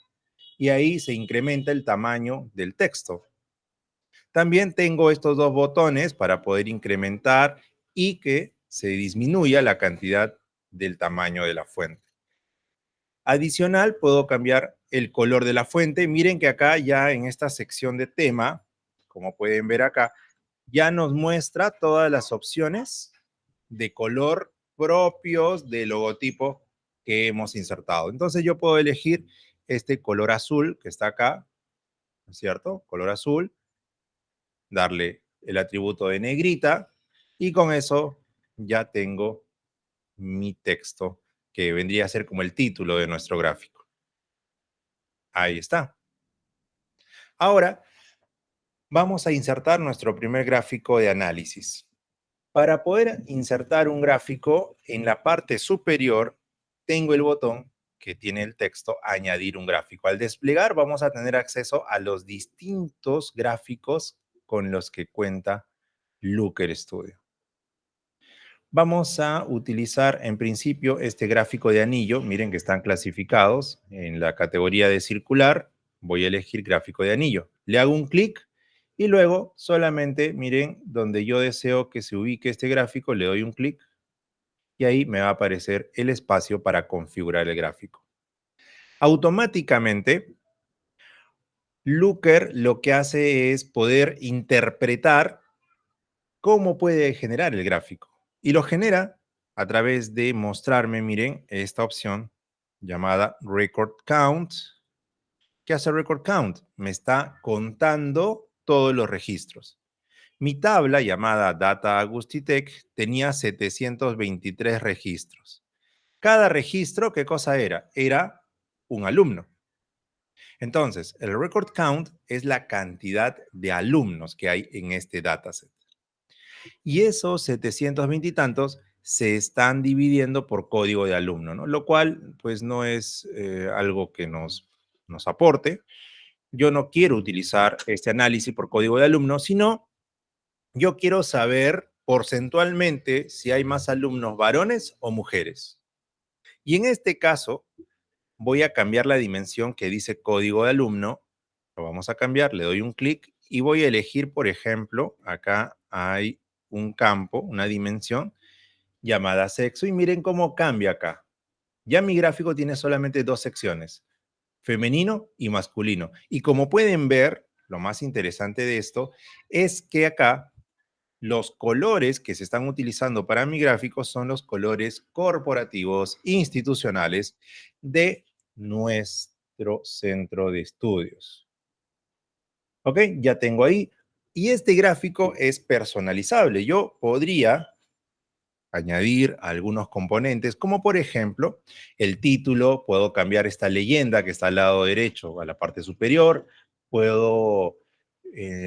y ahí se incrementa el tamaño del texto. También tengo estos dos botones para poder incrementar y que se disminuya la cantidad del tamaño de la fuente. Adicional, puedo cambiar el color de la fuente. Miren que acá ya en esta sección de tema, como pueden ver acá, ya nos muestra todas las opciones de color propios del logotipo que hemos insertado. Entonces yo puedo elegir este color azul que está acá, ¿no es cierto? Color azul, darle el atributo de negrita y con eso ya tengo mi texto que vendría a ser como el título de nuestro gráfico. Ahí está. Ahora vamos a insertar nuestro primer gráfico de análisis. Para poder insertar un gráfico, en la parte superior tengo el botón que tiene el texto añadir un gráfico. Al desplegar vamos a tener acceso a los distintos gráficos con los que cuenta Looker Studio. Vamos a utilizar en principio este gráfico de anillo. Miren que están clasificados en la categoría de circular. Voy a elegir gráfico de anillo. Le hago un clic y luego solamente, miren, donde yo deseo que se ubique este gráfico, le doy un clic y ahí me va a aparecer el espacio para configurar el gráfico. Automáticamente, Looker lo que hace es poder interpretar cómo puede generar el gráfico. Y lo genera a través de mostrarme, miren, esta opción llamada Record Count. ¿Qué hace Record Count? Me está contando todos los registros. Mi tabla llamada Data Agustitec tenía 723 registros. Cada registro, ¿qué cosa era? Era un alumno. Entonces, el Record Count es la cantidad de alumnos que hay en este dataset. Y esos 720 y tantos se están dividiendo por código de alumno, ¿no? Lo cual, pues, no es algo que nos aporte. Yo no quiero utilizar este análisis por código de alumno, sino yo quiero saber porcentualmente si hay más alumnos varones o mujeres. Y en este caso, voy a cambiar la dimensión que dice código de alumno. Lo vamos a cambiar, le doy un clic y voy a elegir, por ejemplo, acá hay un campo, una dimensión llamada sexo y miren cómo cambia acá. Ya mi gráfico tiene solamente dos secciones, femenino y masculino. Y como pueden ver, lo más interesante de esto es que acá los colores que se están utilizando para mi gráfico son los colores corporativos institucionales de nuestro centro de estudios. ¿Ok? Ya tengo ahí. Y este gráfico es personalizable. Yo podría añadir algunos componentes, como por ejemplo el título. Puedo cambiar esta leyenda que está al lado derecho a la parte superior. Puedo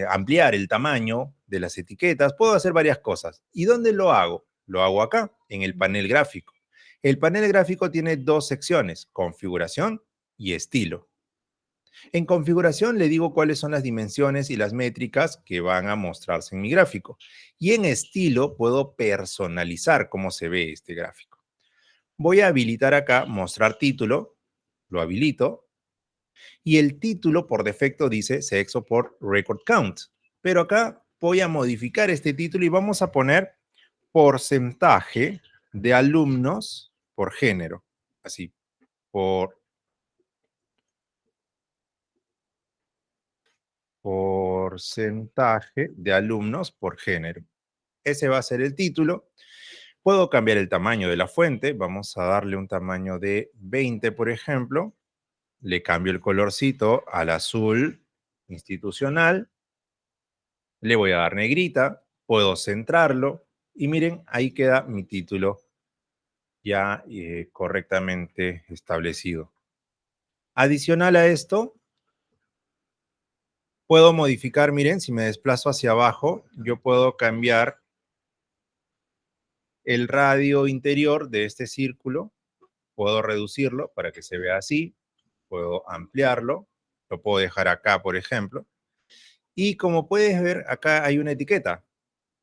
ampliar el tamaño de las etiquetas. Puedo hacer varias cosas. ¿Y dónde lo hago? Lo hago acá, en el panel gráfico. El panel gráfico tiene dos secciones, configuración y estilo. En configuración le digo cuáles son las dimensiones y las métricas que van a mostrarse en mi gráfico. Y en estilo puedo personalizar cómo se ve este gráfico. Voy a habilitar acá mostrar título, lo habilito, y el título por defecto dice sexo por record count. Pero acá voy a modificar este título y vamos a poner porcentaje de alumnos por género. Así, porcentaje de alumnos por género. Ese va a ser el título. Puedo cambiar el tamaño de la fuente. Vamos a darle un tamaño de 20, por ejemplo. Le cambio el colorcito al azul institucional. Le voy a dar negrita. Puedo centrarlo. Y miren, ahí queda mi título ya correctamente establecido. Adicional a esto, Puedo modificar, miren, si me desplazo hacia abajo, yo puedo cambiar el radio interior de este círculo, puedo reducirlo para que se vea así, puedo ampliarlo, lo puedo dejar acá, por ejemplo. Y como puedes ver, acá hay una etiqueta.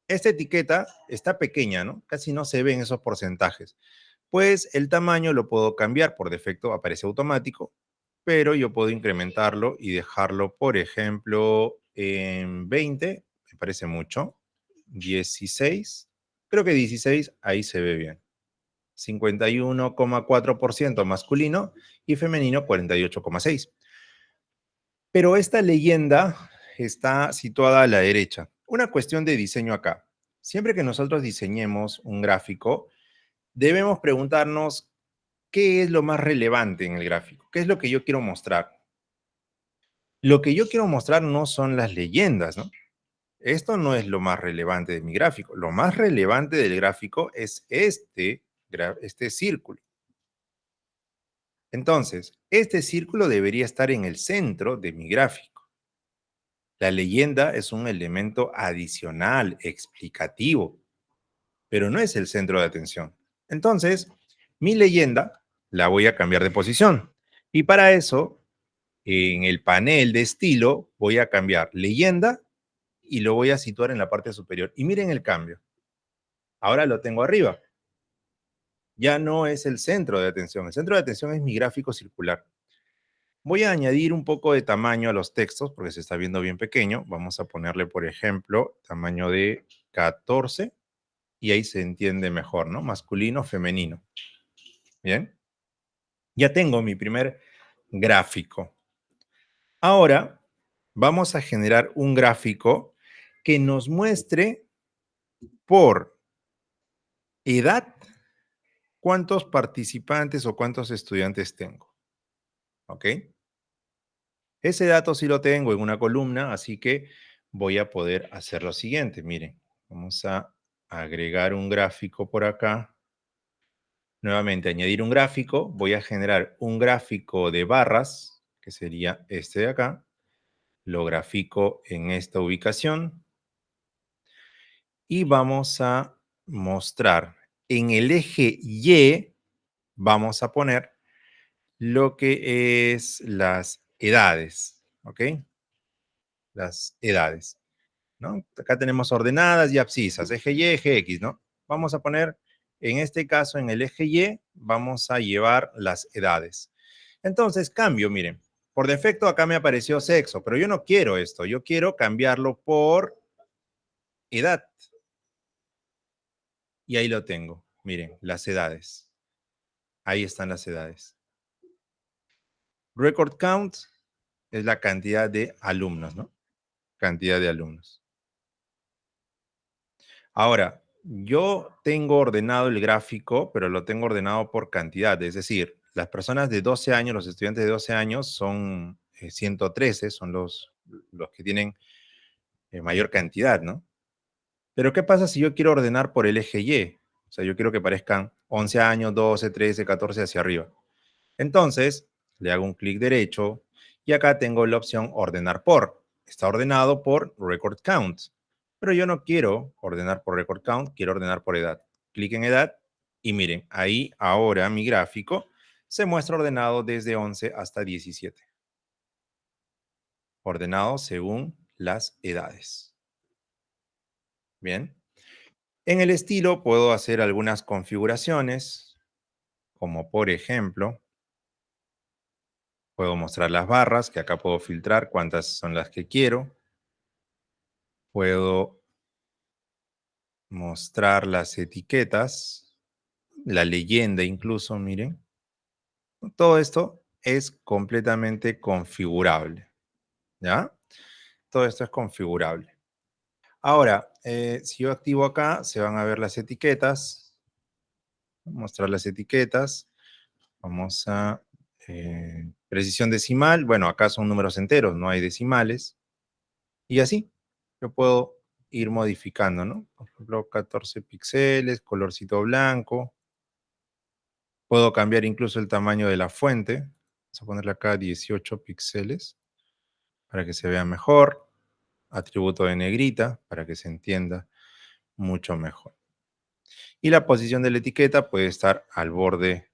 Esta etiqueta está pequeña, ¿no? Casi no se ven esos porcentajes. Pues el tamaño lo puedo cambiar, por defecto aparece automático, pero yo puedo incrementarlo y dejarlo, por ejemplo, en 20, me parece mucho, 16, creo que 16, ahí se ve bien. 51,4% masculino y femenino 48,6%. Pero esta leyenda está situada a la derecha. Una cuestión de diseño acá. Siempre que nosotros diseñemos un gráfico, debemos preguntarnos qué es lo más relevante en el gráfico, qué es lo que yo quiero mostrar. Lo que yo quiero mostrar no son las leyendas, ¿no? Esto no es lo más relevante de mi gráfico. Lo más relevante del gráfico es este círculo. Entonces, este círculo debería estar en el centro de mi gráfico. La leyenda es un elemento adicional, explicativo, pero no es el centro de atención. Entonces, mi leyenda la voy a cambiar de posición. Y para eso, en el panel de estilo, voy a cambiar leyenda y lo voy a situar en la parte superior. Y miren el cambio. Ahora lo tengo arriba. Ya no es el centro de atención. El centro de atención es mi gráfico circular. Voy a añadir un poco de tamaño a los textos porque se está viendo bien pequeño. Vamos a ponerle, por ejemplo, tamaño de 14 y ahí se entiende mejor, ¿no? Masculino, femenino. Bien. Ya tengo mi primer gráfico. Ahora vamos a generar un gráfico que nos muestre por edad cuántos participantes o cuántos estudiantes tengo. ¿Ok? Ese dato sí lo tengo en una columna, así que voy a poder hacer lo siguiente. Miren, vamos a agregar un gráfico por acá. Nuevamente, añadir un gráfico. Voy a generar un gráfico de barras, que sería este de acá. Lo grafico en esta ubicación. Y vamos a mostrar en el eje Y, vamos a poner lo que es las edades. ¿Ok? Las edades. ¿No? Acá tenemos ordenadas y abscisas, eje Y, eje X, ¿no? Vamos a poner, en este caso, en el eje Y, vamos a llevar las edades. Entonces, cambio, miren, por defecto acá me apareció sexo, pero yo no quiero esto, yo quiero cambiarlo por edad. Y ahí lo tengo, miren, las edades. Ahí están las edades. Record count es la cantidad de alumnos, ¿no? Cantidad de alumnos. Ahora, yo tengo ordenado el gráfico, pero lo tengo ordenado por cantidad. Es decir, las personas de 12 años, los estudiantes de 12 años son 113, son los que tienen mayor cantidad, ¿no? Pero ¿qué pasa si yo quiero ordenar por el eje Y? O sea, yo quiero que parezcan 11 años, 12, 13, 14 hacia arriba. Entonces, le hago un clic derecho y acá tengo la opción ordenar por. Está ordenado por record count. Pero yo no quiero ordenar por record count, quiero ordenar por edad. Clic en edad y miren, ahí ahora mi gráfico se muestra ordenado desde 11 hasta 17. Ordenado según las edades. Bien. En el estilo puedo hacer algunas configuraciones, como por ejemplo, puedo mostrar las barras, que acá puedo filtrar cuántas son las que quiero. Puedo mostrar las etiquetas, la leyenda incluso, miren. Todo esto es completamente configurable, ¿ya? Todo esto es configurable. Ahora, si yo activo acá, se van a ver las etiquetas. Mostrar las etiquetas. Vamos a precisión decimal. Bueno, acá son números enteros, no hay decimales. Y así, yo puedo ir modificando, ¿no? Por ejemplo, 14 píxeles, colorcito blanco. Puedo cambiar incluso el tamaño de la fuente. Vamos a ponerle acá 18 píxeles para que se vea mejor. Atributo de negrita para que se entienda mucho mejor. Y la posición de la etiqueta puede estar al borde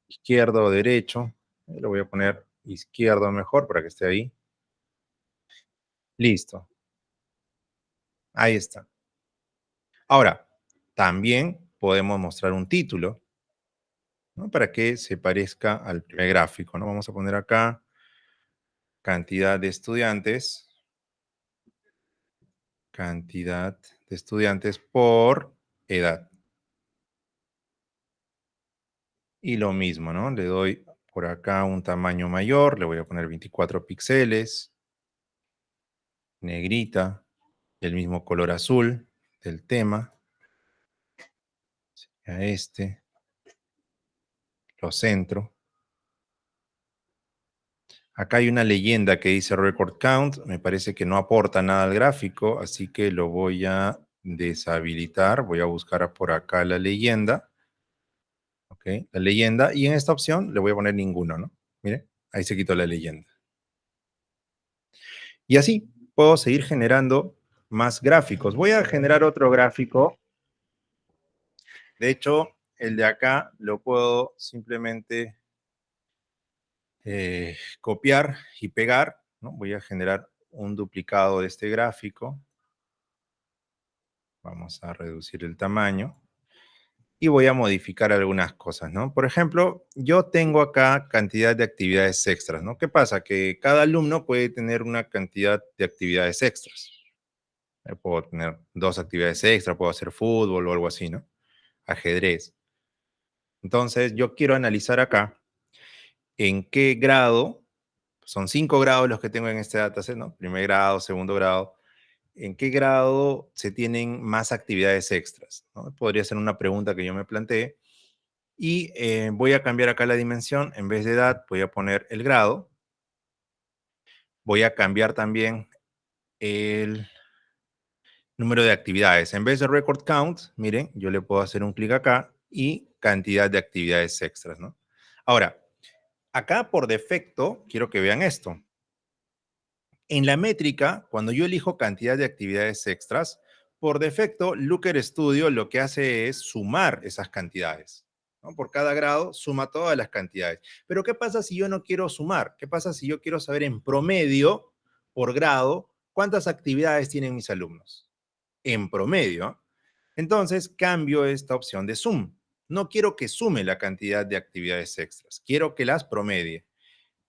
izquierdo o derecho. Lo voy a poner izquierdo mejor para que esté ahí. Listo. Ahí está. Ahora, también podemos mostrar un título, ¿no? Para que se parezca al primer gráfico, ¿no? Vamos a poner acá cantidad de estudiantes por edad. Y lo mismo, ¿no? Le doy por acá un tamaño mayor, le voy a poner 24 píxeles, negrita, el mismo color azul del tema, a este, lo centro. Acá hay una leyenda que dice record count, me parece que no aporta nada al gráfico, así que lo voy a deshabilitar, voy a buscar por acá la leyenda, ¿ok? La leyenda, y en esta opción le voy a poner ninguno, ¿no? Mire, ahí se quitó la leyenda. Y así puedo seguir generando más gráficos. Voy a generar otro gráfico. De hecho, el de acá lo puedo simplemente copiar y pegar, ¿no? Voy a generar un duplicado de este gráfico. Vamos a reducir el tamaño. Y voy a modificar algunas cosas, ¿no? Por ejemplo, yo tengo acá cantidad de actividades extras, ¿no? ¿Qué pasa? Que cada alumno puede tener una cantidad de actividades extras. Puedo tener 2 actividades extras, puedo hacer fútbol o algo así, ¿no? Ajedrez. Entonces, yo quiero analizar acá en qué grado, son 5 grados los que tengo en este dataset, ¿no? Primer grado, segundo grado, en qué grado se tienen más actividades extras, ¿no? Podría ser una pregunta que yo me planteé. Y voy a cambiar acá la dimensión, en vez de edad voy a poner el grado. Voy a cambiar también el número de actividades. En vez de record count, miren, yo le puedo hacer un clic acá y cantidad de actividades extras, ¿no? Ahora, acá por defecto, quiero que vean esto. En la métrica, cuando yo elijo cantidad de actividades extras, por defecto, Looker Studio lo que hace es sumar esas cantidades, ¿no? Por cada grado suma todas las cantidades. Pero ¿qué pasa si yo no quiero sumar? ¿Qué pasa si yo quiero saber en promedio, por grado, cuántas actividades tienen mis alumnos? En promedio. Entonces cambio esta opción de sum. No quiero que sume la cantidad de actividades extras, quiero que las promedie.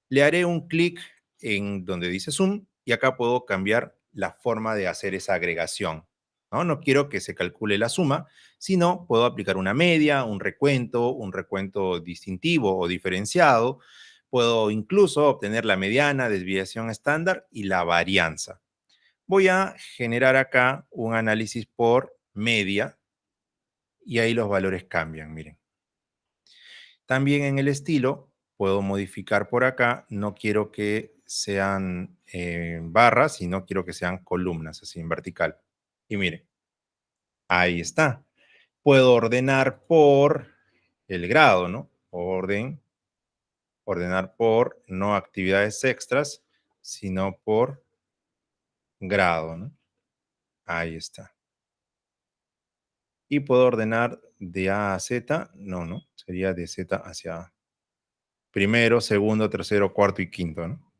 Le haré un clic en donde dice Zoom y acá puedo cambiar la forma de hacer esa agregación, ¿no? No quiero que se calcule la suma, sino puedo aplicar una media, un recuento distintivo o diferenciado. Puedo incluso obtener la mediana, desviación estándar y la varianza. Voy a generar acá un análisis por media y ahí los valores cambian, miren. También en el estilo puedo modificar por acá, no quiero que sean barras, sino quiero que sean columnas, así en vertical. Y mire, ahí está. Puedo ordenar por el grado, ¿no? Ordenar por no actividades extras, sino por grado, ¿no? Ahí está. Y puedo ordenar de A a Z, no, sería de Z hacia primero, segundo, tercero, cuarto y quinto, ¿no?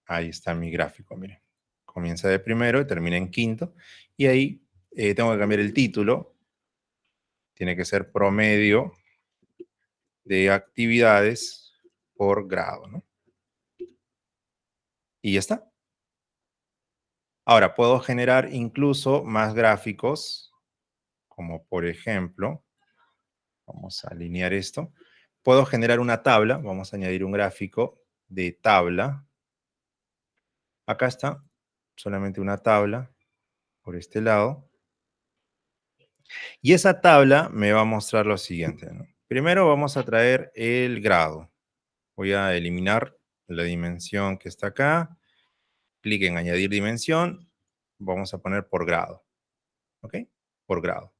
Ahí está mi gráfico, miren. Comienza de primero y termina en quinto. Y ahí tengo que cambiar el título. Tiene que ser promedio de actividades por grado, ¿no? Y ya está. Ahora, puedo generar incluso más gráficos, como por ejemplo, vamos a alinear esto. Puedo generar una tabla, vamos a añadir un gráfico de tabla. Acá está, solamente una tabla por este lado. Y esa tabla me va a mostrar lo siguiente, ¿no? Primero vamos a traer el grado. Voy a eliminar la dimensión que está acá. Clic en añadir dimensión. Vamos a poner por grado. ¿Ok? Por grado.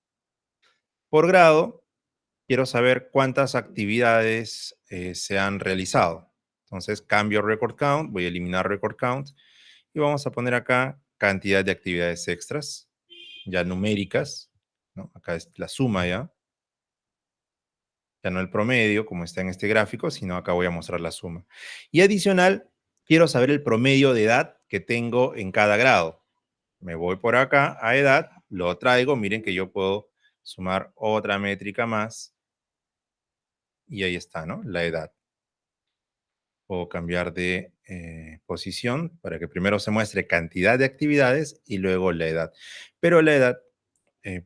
Por grado, quiero saber cuántas actividades se han realizado. Entonces cambio record count, voy a eliminar record count y vamos a poner acá cantidad de actividades extras, ya numéricas, ¿no? Acá es la suma ya. Ya no el promedio, como está en este gráfico, sino acá voy a mostrar la suma. Y adicional, quiero saber el promedio de edad que tengo en cada grado. Me voy por acá a edad, lo traigo, miren que yo puedo sumar otra métrica más y ahí está, ¿no? La edad. Puedo cambiar de posición para que primero se muestre cantidad de actividades y luego la edad. Pero la edad,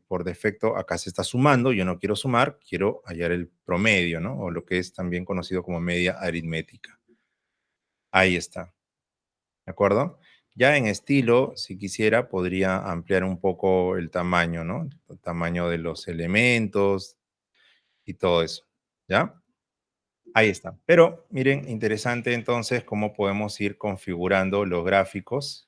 por defecto, acá se está sumando. Yo no quiero sumar, quiero hallar el promedio, ¿no? O lo que es también conocido como media aritmética. Ahí está. ¿De acuerdo? Ya en estilo, si quisiera, podría ampliar un poco el tamaño, ¿no? El tamaño de los elementos y todo eso. ¿Ya? Ahí está. Pero miren, interesante entonces cómo podemos ir configurando los gráficos.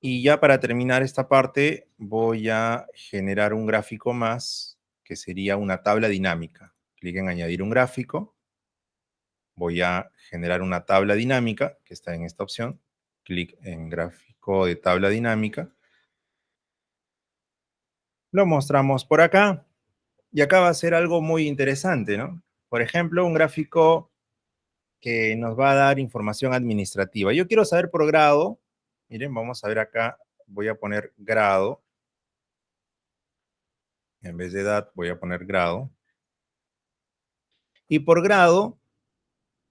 Y ya para terminar esta parte, voy a generar un gráfico más, que sería una tabla dinámica. Clic en añadir un gráfico. Voy a generar una tabla dinámica, que está en esta opción. Clic en gráfico de tabla dinámica. Lo mostramos por acá. Y acá va a ser algo muy interesante, ¿no? Por ejemplo, un gráfico que nos va a dar información administrativa. Yo quiero saber por grado. Miren, vamos a ver acá. Voy a poner grado. En vez de edad, voy a poner grado. Y por grado,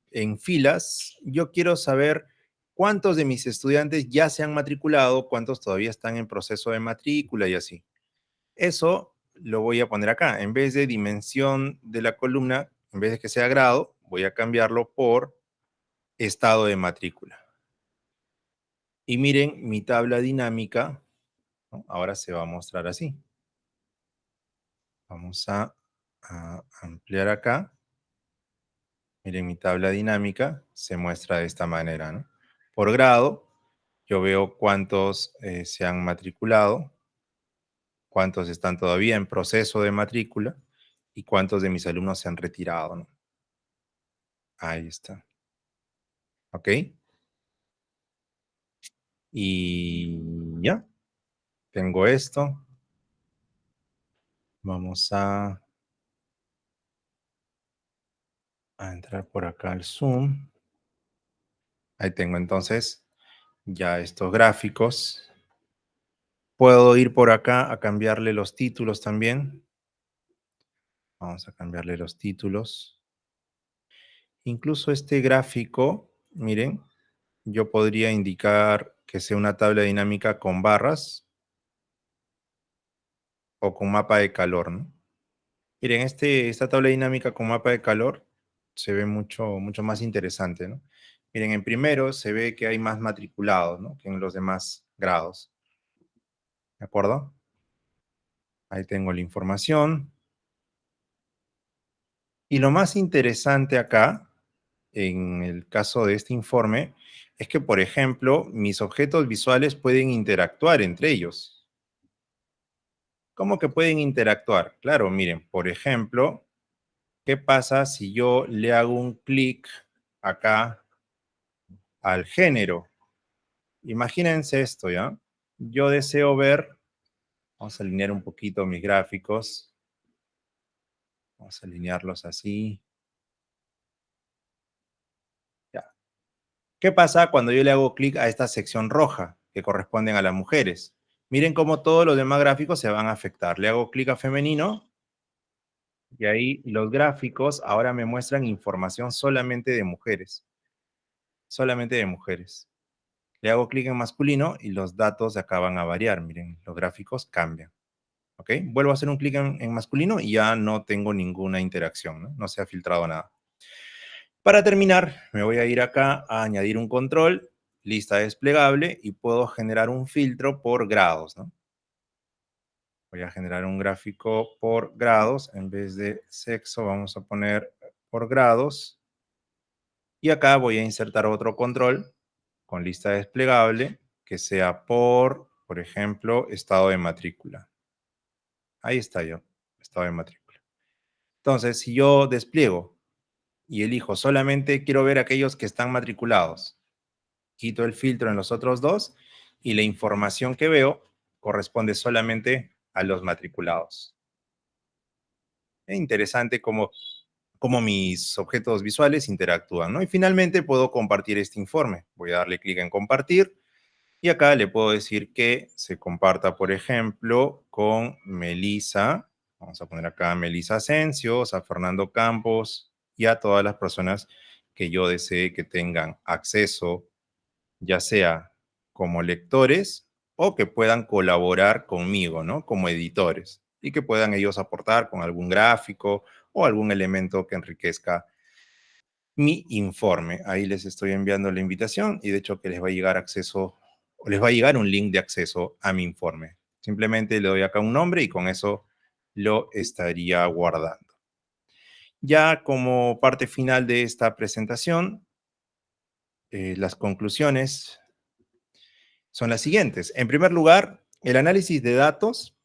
en filas, yo quiero saber cuántos de mis estudiantes ya se han matriculado, cuántos todavía están en proceso de matrícula y así. Eso lo voy a poner acá. En vez de dimensión de la columna, en vez de que sea grado, voy a cambiarlo por estado de matrícula. Y miren mi tabla dinámica, ¿no? Ahora se va a mostrar así. Vamos a ampliar acá. Miren mi tabla dinámica, se muestra de esta manera, ¿no? Por grado, yo veo cuántos se han matriculado, cuántos están todavía en proceso de matrícula y cuántos de mis alumnos se han retirado, ¿no? Ahí está. ¿Ok? Y ya, tengo esto. Vamos a entrar por acá al Zoom. Ahí tengo entonces ya estos gráficos. Puedo ir por acá a cambiarle los títulos también. Vamos a cambiarle los títulos. Incluso este gráfico, miren, yo podría indicar que sea una tabla dinámica con barras o con mapa de calor, ¿no? Miren, esta tabla dinámica con mapa de calor se ve mucho más interesante, ¿no? Miren, en primero se ve que hay más matriculados, ¿no? Que en los demás grados. ¿De acuerdo? Ahí tengo la información. Y lo más interesante acá, en el caso de este informe, es que, por ejemplo, mis objetos visuales pueden interactuar entre ellos. ¿Cómo que pueden interactuar? Claro, miren, por ejemplo, ¿qué pasa si yo le hago un clic acá al género? Imagínense esto, ¿ya? Yo deseo ver, vamos a alinear un poquito mis gráficos, vamos a alinearlos así. Ya. ¿Qué pasa cuando yo le hago clic a esta sección roja que corresponden a las mujeres? Miren cómo todos los demás gráficos se van a afectar. Le hago clic a femenino y ahí los gráficos ahora me muestran información solamente de mujeres. Solamente de mujeres. Le hago clic en masculino y los datos de acá van a variar. Miren, los gráficos cambian. ¿Ok? Vuelvo a hacer un clic en masculino y ya no tengo ninguna interacción, ¿no? No se ha filtrado nada. Para terminar, me voy a ir acá a añadir un control, lista desplegable, y puedo generar un filtro por grados, ¿no? Voy a generar un gráfico por grados. En vez de sexo, vamos a poner por grados. Y acá voy a insertar otro control con lista desplegable que sea por ejemplo, estado de matrícula. Ahí está yo, estado de matrícula. Entonces, si yo despliego y elijo solamente quiero ver aquellos que están matriculados. Quito el filtro en los otros dos y la información que veo corresponde solamente a los matriculados. Es interesante cómo mis objetos visuales interactúan, ¿no? Y finalmente puedo compartir este informe. Voy a darle clic en compartir y acá le puedo decir que se comparta, por ejemplo, con Melissa. Vamos a poner acá a Melissa Asensio, a Fernando Campos y a todas las personas que yo desee que tengan acceso, ya sea como lectores o que puedan colaborar conmigo, ¿no? Como editores y que puedan ellos aportar con algún gráfico o algún elemento que enriquezca mi informe. Ahí les estoy enviando la invitación y de hecho que les va a llegar acceso o les va a llegar un link de acceso a mi informe. Simplemente le doy acá un nombre y con eso lo estaría guardando. Ya como parte final de esta presentación, las conclusiones son las siguientes. En primer lugar, el análisis de datos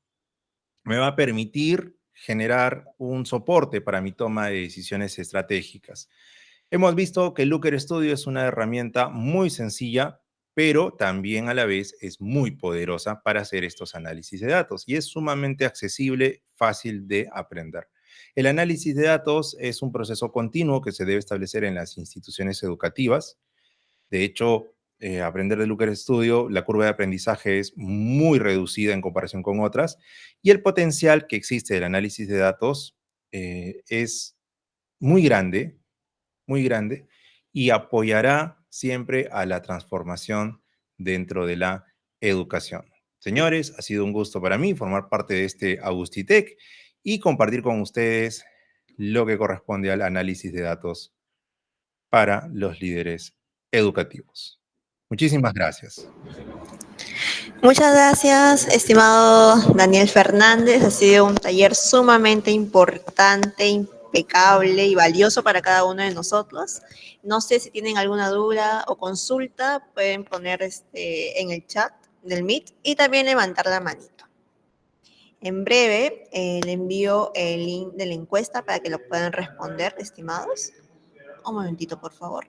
me va a permitir generar un soporte para mi toma de decisiones estratégicas. Hemos visto que Looker Studio es una herramienta muy sencilla, pero también a la vez es muy poderosa para hacer estos análisis de datos y es sumamente accesible, fácil de aprender. El análisis de datos es un proceso continuo que se debe establecer en las instituciones educativas. De hecho, aprender de Looker Studio, la curva de aprendizaje es muy reducida en comparación con otras y el potencial que existe del análisis de datos es muy grande, muy grande, y apoyará siempre a la transformación dentro de la educación. Señores, ha sido un gusto para mí formar parte de este Agustitec y compartir con ustedes lo que corresponde al análisis de datos para los líderes educativos. Muchísimas gracias. Muchas gracias, estimado Daniel Fernández. Ha sido un taller sumamente importante, impecable y valioso para cada uno de nosotros. No sé si tienen alguna duda o consulta, pueden poner en el chat del Meet y también levantar la manito. En breve le envío el link de la encuesta para que lo puedan responder, estimados. Un momentito, por favor.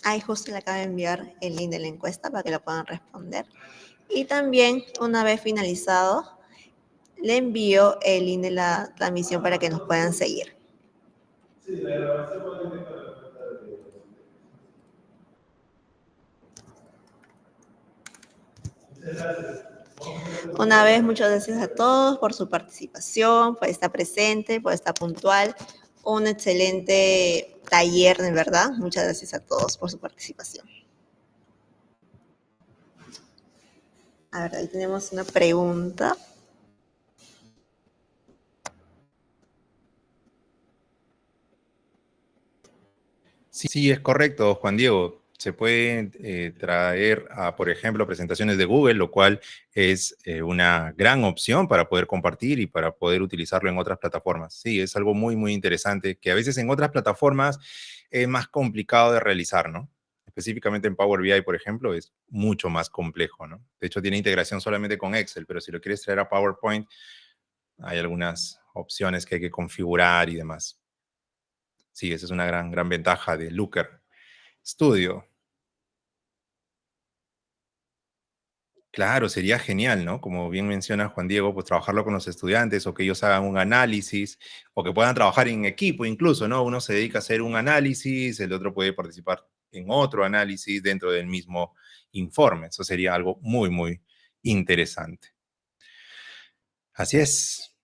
Ahí justo le acabo de enviar el link de la encuesta para que lo puedan responder. Y también, una vez finalizado, le envío el link de la transmisión para que nos puedan seguir. Una vez, muchas gracias a todos por su participación, por estar presente, por estar puntual. Un excelente taller, de verdad. Muchas gracias a todos por su participación. A ver, ahí tenemos una pregunta. Sí, es correcto, Juan Diego. Se pueden traer, por ejemplo, presentaciones de Google, lo cual es una gran opción para poder compartir y para poder utilizarlo en otras plataformas. Sí, es algo muy, muy interesante que a veces en otras plataformas es más complicado de realizar, ¿no? Específicamente en Power BI, por ejemplo, es mucho más complejo, ¿no? De hecho, tiene integración solamente con Excel, pero si lo quieres traer a PowerPoint, hay algunas opciones que hay que configurar y demás. Sí, esa es una gran, gran ventaja de Looker Studio. Claro, sería genial, ¿no? Como bien menciona Juan Diego, pues trabajarlo con los estudiantes o que ellos hagan un análisis o que puedan trabajar en equipo incluso, ¿no? Uno se dedica a hacer un análisis, el otro puede participar en otro análisis dentro del mismo informe. Eso sería algo muy, muy interesante. Así es.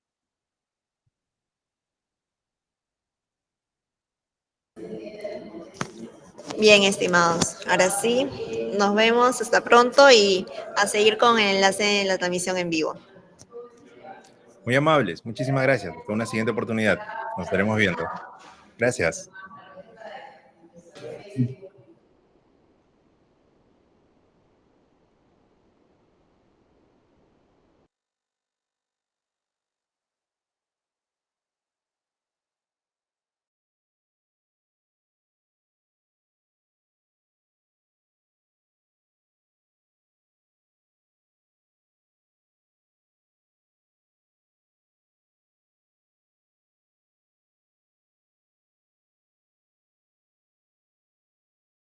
Bien, estimados. Ahora sí, nos vemos. Hasta pronto y a seguir con el enlace de la transmisión en vivo. Muy amables. Muchísimas gracias. Hasta una siguiente oportunidad. Nos estaremos viendo. Gracias.